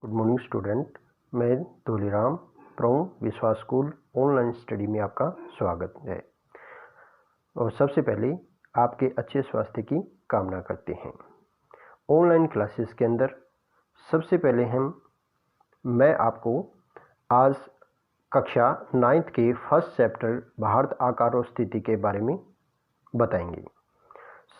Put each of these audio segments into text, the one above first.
Good morning student, मैं धोलीराम from विश्वास school online study में आपका स्वागत है। और सबसे पहले आपके अच्छे स्वास्थ्य की कामना करते हैं। ऑनलाइन क्लासेस के अंदर सबसे पहले मैं आपको आज कक्षा 9th के फर्स्ट चैप्टर भारत आकार और स्थिति के बारे में बताएंगे।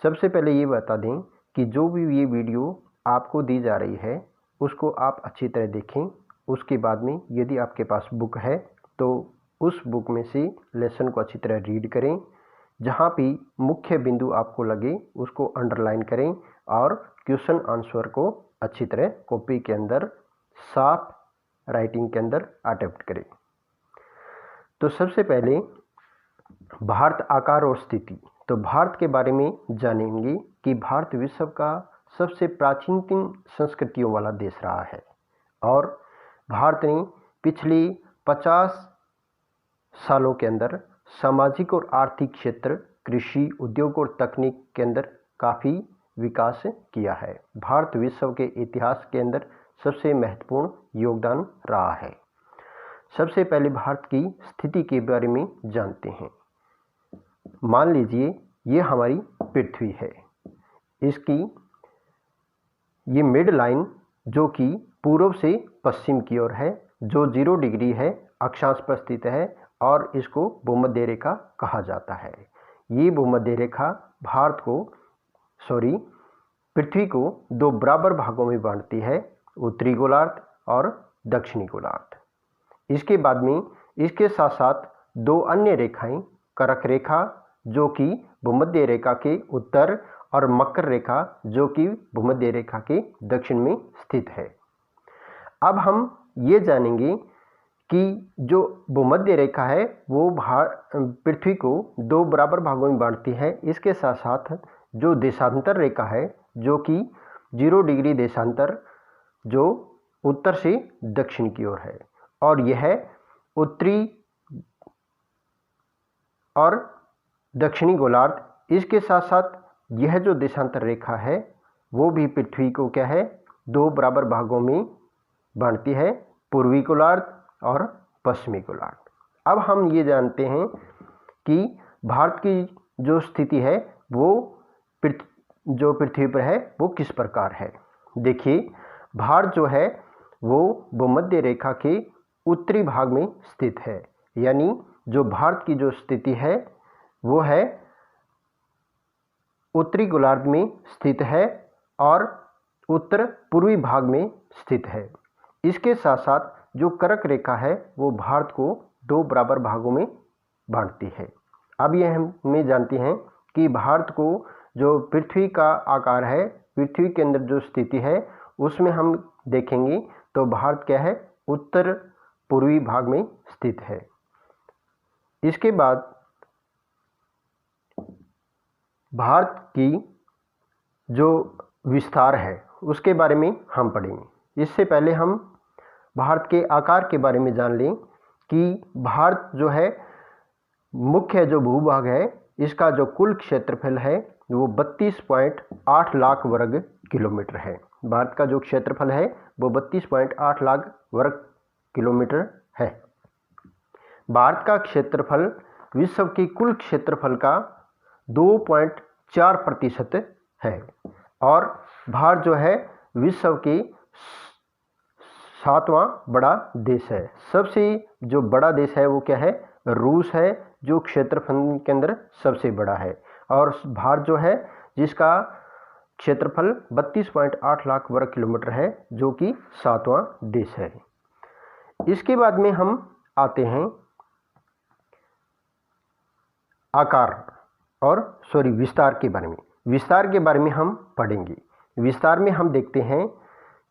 सबसे पहले ये बता दें कि जो भी ये वीडियो आपको दी जा रही है उसको आप अच्छी तरह देखें। उसके बाद में यदि आपके पास बुक है तो उस बुक में से लेसन को अच्छी तरह रीड करें। जहाँ भी मुख्य बिंदु आपको लगे उसको अंडरलाइन करें और क्वेश्चन आंसर को अच्छी तरह कॉपी के अंदर साफ राइटिंग के अंदर अटेम्प्ट करें। तो सबसे पहले भारत आकार और स्थिति। तो भारत के बारे में जानेंगे कि भारत विश्व का सबसे प्राचीनतम संस्कृतियों वाला देश रहा है और भारत ने पिछले 50 सालों के अंदर सामाजिक और आर्थिक क्षेत्र, कृषि, उद्योग और तकनीक के अंदर काफ़ी विकास किया है। भारत विश्व के इतिहास के अंदर सबसे महत्वपूर्ण योगदान रहा है। सबसे पहले भारत की स्थिति के बारे में जानते हैं। मान लीजिए ये हमारी पृथ्वी है। इसकी ये मिड लाइन जो कि पूर्व से पश्चिम की ओर है, जो 0 डिग्री है, अक्षांश पर स्थित है और इसको भूमध्य रेखा कहा जाता है। ये भूमध्य रेखा पृथ्वी को 2 बराबर भागों में बांटती है, उत्तरी गोलार्ध और दक्षिणी गोलार्ध। इसके बाद में इसके साथ साथ 2 अन्य रेखाएं, कर्क रेखा जो कि भूमध्य रेखा के उत्तर और मकर रेखा जो कि भूमध्य रेखा के दक्षिण में स्थित है। अब हम ये जानेंगे कि जो भूमध्य रेखा है वो पृथ्वी को 2 बराबर भागों में बांटती है। इसके साथ साथ जो देशांतर रेखा है जो कि 0 डिग्री देशांतर जो उत्तर से दक्षिण की ओर है और यह उत्तरी और दक्षिणी गोलार्ध। इसके साथ साथ यह जो देशांतर रेखा है वो भी पृथ्वी को क्या है 2 बराबर भागों में बांटती है, पूर्वी गोलार्ध और पश्चिमी गोलार्ध। अब हम ये जानते हैं कि भारत की जो स्थिति है वो जो पृथ्वी पर है वो किस प्रकार है। देखिए, भारत जो है वो भूमध्य रेखा के उत्तरी भाग में स्थित है, यानी जो भारत की जो स्थिति है वो है उत्तरी गोलार्ध में स्थित है और उत्तर पूर्वी भाग में स्थित है। इसके साथ साथ जो कर्क रेखा है वो भारत को 2 बराबर भागों में बांटती है। अब यह हम जानते हैं कि भारत को जो पृथ्वी का आकार है, पृथ्वी के अंदर जो स्थिति है उसमें हम देखेंगे तो भारत क्या है उत्तर पूर्वी भाग में स्थित है। इसके बाद भारत की जो विस्तार है उसके बारे में हम पढ़ेंगे। इससे पहले हम भारत के आकार के बारे में जान लें कि भारत जो है मुख्य जो भूभाग है इसका जो कुल क्षेत्रफल है वो 32.8 लाख वर्ग किलोमीटर है। भारत का जो क्षेत्रफल है वो 32.8 लाख वर्ग किलोमीटर है। भारत का क्षेत्रफल विश्व के कुल क्षेत्रफल का 2.4% है और भारत जो है विश्व के 7वां बड़ा देश है। सबसे जो बड़ा देश है वो क्या है, रूस है, जो क्षेत्रफल के अंदर सबसे बड़ा है। और भारत जो है जिसका क्षेत्रफल 32.8 लाख वर्ग किलोमीटर है जो कि 7वां देश है। इसके बाद में हम आते हैं विस्तार के बारे में। विस्तार के बारे में हम पढ़ेंगे। विस्तार में हम देखते हैं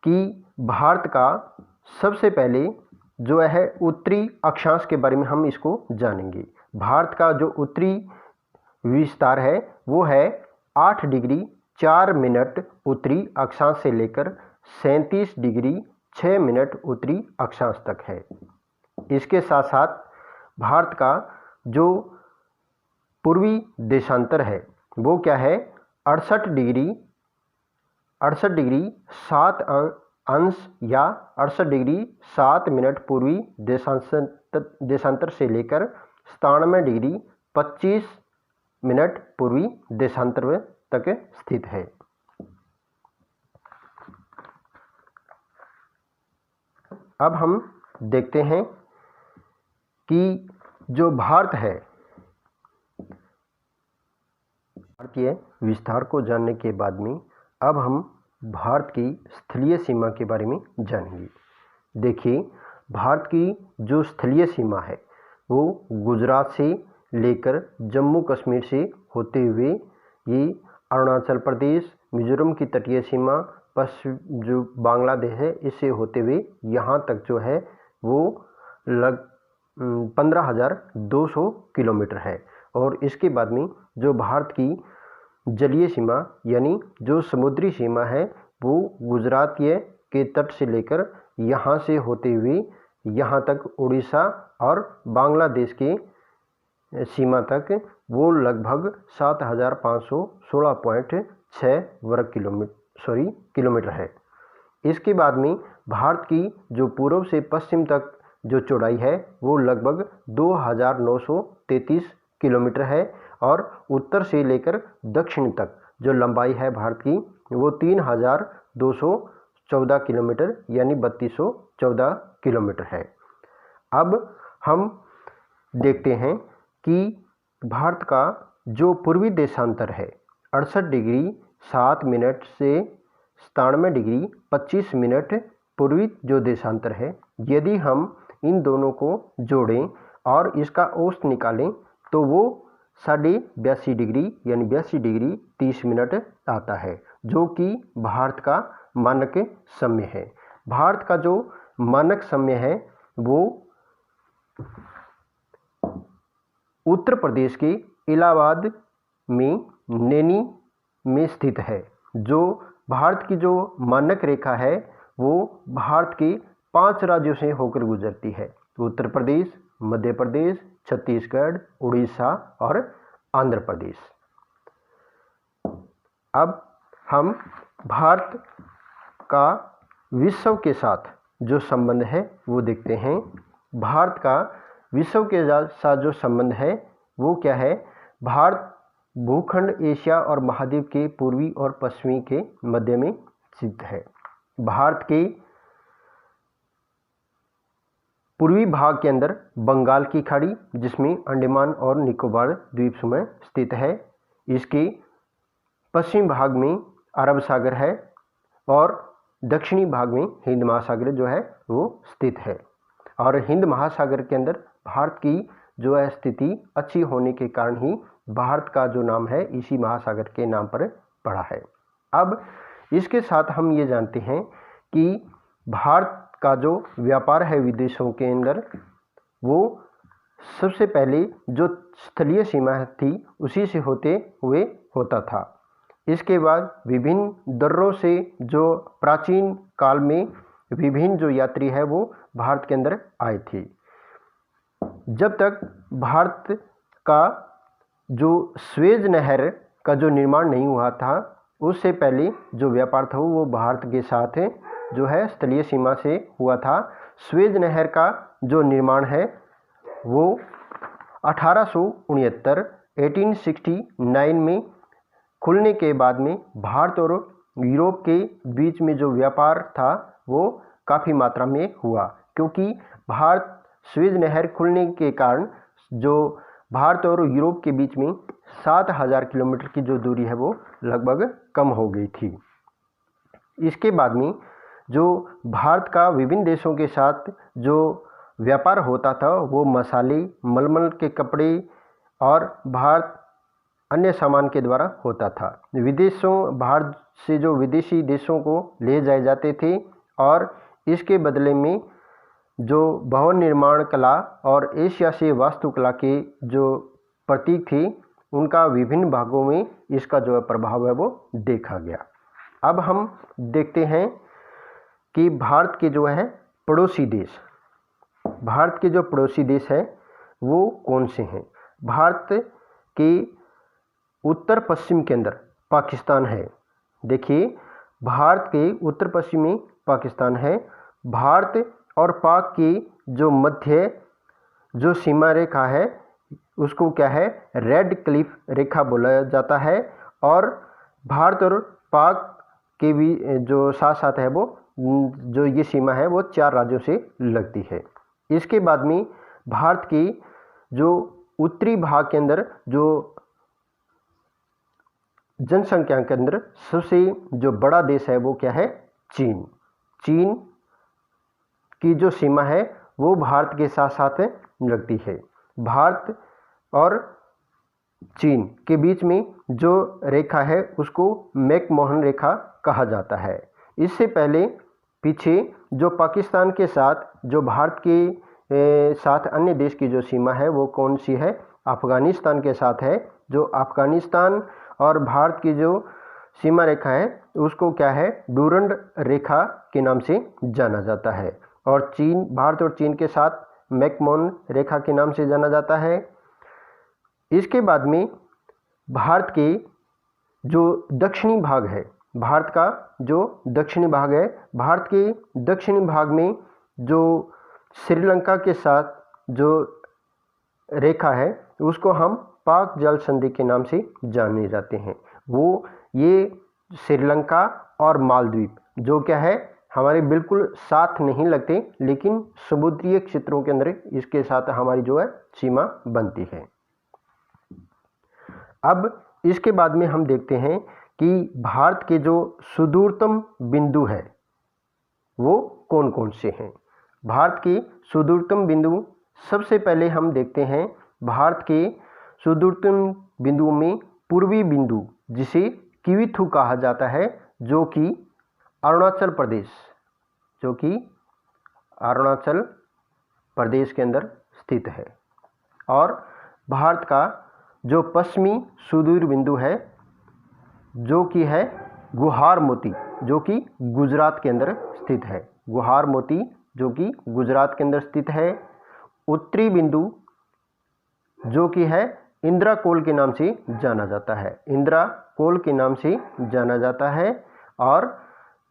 कि भारत का सबसे पहले जो है उत्तरी अक्षांश के बारे में हम इसको जानेंगे। भारत का जो उत्तरी विस्तार है वो है 8 डिग्री 4 मिनट उत्तरी अक्षांश से लेकर 37 डिग्री 6 मिनट उत्तरी अक्षांश तक है। इसके साथ साथ भारत का जो पूर्वी देशांतर है वो क्या है 68 डिग्री 7 अंश या 68 डिग्री 7 मिनट पूर्वी देशांतर से लेकर 97 डिग्री 25 मिनट पूर्वी देशांतर तक स्थित है। अब हम देखते हैं कि जो भारत है, भारतीय विस्तार को जानने के बाद में अब हम भारत की स्थलीय सीमा के बारे में जानेंगे। देखिए, भारत की जो स्थलीय सीमा है वो गुजरात से लेकर जम्मू कश्मीर से होते हुए ये अरुणाचल प्रदेश, मिजोरम की तटीय सीमा, पश्चिम जो बांग्लादेश है इससे होते हुए यहाँ तक जो है वो 15,200 किलोमीटर है। और इसके बाद में जो भारत की जलीय सीमा यानी जो समुद्री सीमा है वो गुजरात के तट से लेकर यहाँ से होते हुए यहाँ तक उड़ीसा और बांग्लादेश के सीमा तक वो लगभग 7,516.6 वर्ग किलोमीटर है। इसके बाद में भारत की जो पूर्व से पश्चिम तक जो चौड़ाई है वो लगभग 2,933 किलोमीटर है और उत्तर से लेकर दक्षिण तक जो लंबाई है भारत की वो 3,214 किलोमीटर यानी 3,214 किलोमीटर है। अब हम देखते हैं कि भारत का जो पूर्वी देशांतर है 68 डिग्री 7 मिनट से 97 डिग्री 25 मिनट पूर्वी जो देशांतर है, यदि हम इन दोनों को जोड़ें और इसका औसत निकालें तो वो 82.5 डिग्री यानी 82 डिग्री 30 मिनट आता है, जो कि भारत का मानक समय है। भारत का जो मानक समय है वो उत्तर प्रदेश के इलाहाबाद में नैनी में स्थित है। जो भारत की जो मानक रेखा है वो भारत के 5 राज्यों से होकर गुजरती है: उत्तर प्रदेश, मध्य प्रदेश, छत्तीसगढ़, उड़ीसा और आंध्र प्रदेश। अब हम भारत का विश्व के साथ जो संबंध है वो देखते हैं। भारत का विश्व के साथ जो संबंध है वो क्या है? भारत भूखंड एशिया और महाद्वीप के पूर्वी और पश्चिमी के मध्य में स्थित है। भारत के पूर्वी भाग के अंदर बंगाल की खाड़ी, जिसमें अंडमान और निकोबार द्वीप समूह स्थित है। इसके पश्चिम भाग में अरब सागर है और दक्षिणी भाग में हिंद महासागर जो है वो स्थित है। और हिंद महासागर के अंदर भारत की जो है स्थिति अच्छी होने के कारण ही भारत का जो नाम है इसी महासागर के नाम पर पड़ा है। अब इसके साथ हम ये जानते हैं कि भारत का जो व्यापार है विदेशों के अंदर वो सबसे पहले जो स्थलीय सीमा थी उसी से होते हुए होता था। इसके बाद विभिन्न दर्रों से जो प्राचीन काल में विभिन्न जो यात्री है वो भारत के अंदर आए थे। जब तक भारत का जो स्वेज नहर का जो निर्माण नहीं हुआ था उससे पहले जो व्यापार था वो भारत के साथ जो है स्थलीय सीमा से हुआ था। स्वेज नहर का जो निर्माण है वो 1869 में खुलने के बाद में भारत और यूरोप के बीच में जो व्यापार था वो काफ़ी मात्रा में हुआ, क्योंकि भारत स्वेज नहर खुलने के कारण जो भारत और यूरोप के बीच में 7,000 किलोमीटर की जो दूरी है वो लगभग कम हो गई थी। इसके बाद में जो भारत का विभिन्न देशों के साथ जो व्यापार होता था वो मसाले, मलमल के कपड़े और भारत अन्य सामान के द्वारा होता था। भारत से जो विदेशी देशों को ले जाए जाते थे और इसके बदले में जो भवन निर्माण कला और एशिया से वास्तुकला के जो प्रतीक थे उनका विभिन्न भागों में इसका जो प्रभाव है वो देखा गया। अब हम देखते हैं कि भारत के जो है पड़ोसी देश, भारत के जो पड़ोसी देश हैं वो कौन से हैं। भारत के उत्तर पश्चिम के अंदर पाकिस्तान है। देखिए, भारत के उत्तर पश्चिम में पाकिस्तान है। भारत और पाक की जो मध्य जो सीमा रेखा है उसको क्या है, रेड क्लिफ रेखा बोला जाता है। और भारत और पाक के भी जो साथ साथ है वो जो ये सीमा है वो 4 राज्यों से लगती है। इसके बाद में भारत की जो उत्तरी भाग के अंदर जो जनसंख्या के अंदर सबसे जो बड़ा देश है वो क्या है, चीन। चीन की जो सीमा है वो भारत के साथ साथ लगती है। भारत और चीन के बीच में जो रेखा है उसको मैकमोहन रेखा कहा जाता है। इससे पहले पीछे जो पाकिस्तान के साथ जो भारत के साथ अन्य देश की जो सीमा है वो कौन सी है, अफगानिस्तान के साथ है। जो अफगानिस्तान और भारत की जो सीमा रेखा है उसको क्या है, डूरंड रेखा के नाम से जाना जाता है। और चीन, भारत और चीन के साथ मैकमोहन रेखा के नाम से जाना जाता है। इसके बाद में भारत के जो दक्षिणी भाग है, भारत का जो दक्षिणी भाग है, भारत के दक्षिणी भाग में जो श्रीलंका के साथ जो रेखा है उसको हम पाक जल संधि के नाम से जाने जाते हैं। वो ये श्रीलंका और मालदीव जो क्या है हमारे बिल्कुल साथ नहीं लगते, लेकिन समुद्रीय क्षेत्रों के अंदर इसके साथ हमारी जो है सीमा बनती है। अब इसके बाद में हम देखते हैं कि भारत के जो सुदूरतम बिंदु है वो कौन कौन से हैं। भारत के सुदूरतम बिंदु सबसे पहले हम देखते हैं, भारत के सुदूरतम बिंदुओं में पूर्वी बिंदु जिसे किवीथू कहा जाता है, जो कि अरुणाचल प्रदेश के अंदर स्थित है। और भारत का जो पश्चिमी सुदूर बिंदु है जो कि है गुहार मोती, जो कि गुजरात के अंदर स्थित है। गुहार मोती जो कि गुजरात के अंदर स्थित है। उत्तरी बिंदु जो कि है इंदिरा कोल के नाम से जाना जाता है, इंदिरा कोल के नाम से जाना जाता है। और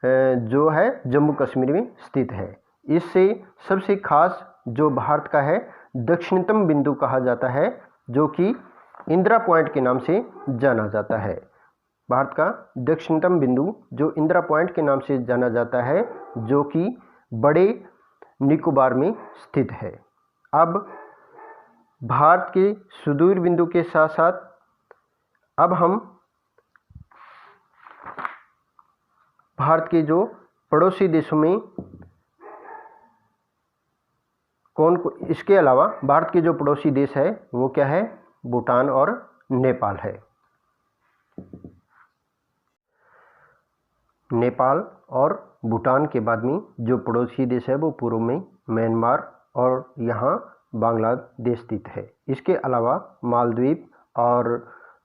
जो है जम्मू कश्मीर में स्थित है। इससे सबसे खास जो भारत का है दक्षिणतम बिंदु कहा जाता है, जो कि इंदिरा पॉइंट के नाम से जाना जाता है। भारत का दक्षिणतम बिंदु जो इंदिरा पॉइंट के नाम से जाना जाता है, जो कि बड़े निकोबार में स्थित है। अब भारत के सुदूर बिंदु के साथ साथ अब हम भारत के जो पड़ोसी देशों में इसके अलावा भारत के जो पड़ोसी देश है वो क्या है, भूटान और नेपाल है। नेपाल और भूटान के बाद में जो पड़ोसी देश है वो पूर्व में म्यांमार और यहाँ बांग्लादेश स्थित है। इसके अलावा मालदीव और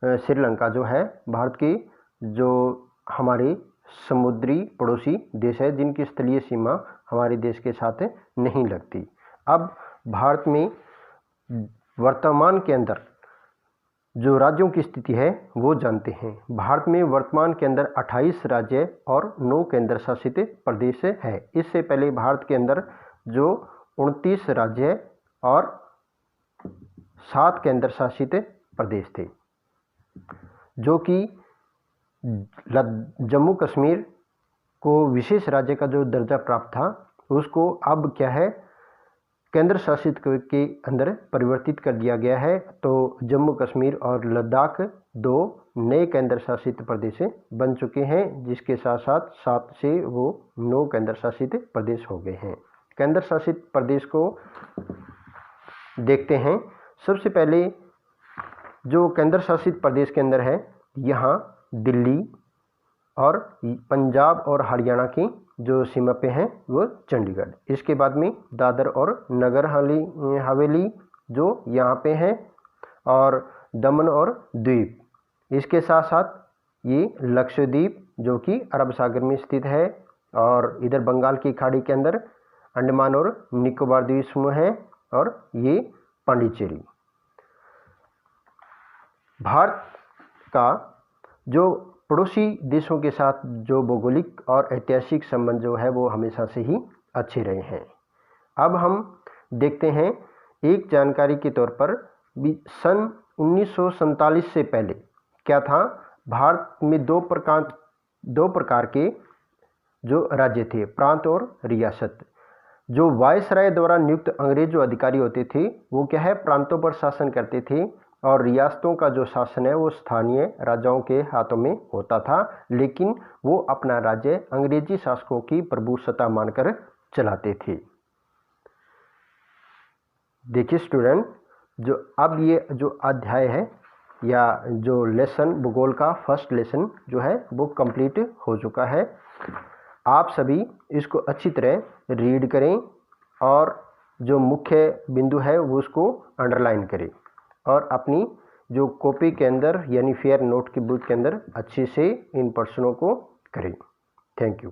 श्रीलंका जो है भारत के जो हमारे समुद्री पड़ोसी देश है, जिनकी स्थलीय सीमा हमारे देश के साथ नहीं लगती। अब भारत में वर्तमान के अंदर जो राज्यों की स्थिति है वो जानते हैं। भारत में वर्तमान के अंदर 28 राज्य और 9 केंद्र शासित प्रदेश है। इससे पहले भारत के अंदर जो 29 राज्य और 7 केंद्र शासित प्रदेश थे, जो कि जम्मू कश्मीर को विशेष राज्य का जो दर्जा प्राप्त था उसको अब क्या है केंद्र शासित के अंदर परिवर्तित कर दिया गया है। तो जम्मू कश्मीर और लद्दाख 2 नए केंद्र शासित प्रदेश बन चुके हैं, जिसके साथ साथ 7 से वो 9 केंद्र शासित प्रदेश हो गए हैं। केंद्र शासित प्रदेश को देखते हैं। सबसे पहले जो केंद्र शासित प्रदेश के अंदर है, यहाँ दिल्ली और पंजाब और हरियाणा की जो सीमा पे हैं वो चंडीगढ़। इसके बाद में दादर और नगर हवेली जो यहाँ पे हैं, और दमन और द्वीप। इसके साथ साथ ये लक्षद्वीप जो कि अरब सागर में स्थित है, और इधर बंगाल की खाड़ी के अंदर अंडमान और निकोबार द्वीप समूह है, और ये पांडिचेरी। भारत का जो पड़ोसी देशों के साथ जो भौगोलिक और ऐतिहासिक संबंध जो है वो हमेशा से ही अच्छे रहे हैं। अब हम देखते हैं एक जानकारी के तौर पर सन 1947 से पहले क्या था। भारत में दो प्रकार के जो राज्य थे, प्रांत और रियासत। जो वायसराय द्वारा नियुक्त अंग्रेज जो अधिकारी होते थे वो क्या है, प्रांतों पर शासन करते थे, और रियासतों का जो शासन है वो स्थानीय राजाओं के हाथों में होता था, लेकिन वो अपना राज्य अंग्रेजी शासकों की प्रभुसत्ता मानकर चलाते थे। देखिए स्टूडेंट, जो अब ये जो अध्याय है या जो लेसन भूगोल का फर्स्ट लेसन जो है वो कंप्लीट हो चुका है। आप सभी इसको अच्छी तरह रीड करें और जो मुख्य बिंदु है वो उसको अंडरलाइन करें और अपनी जो कॉपी के अंदर यानी फेयर नोट की बुक के अंदर अच्छे से इन प्रश्नों को करें। Thank you.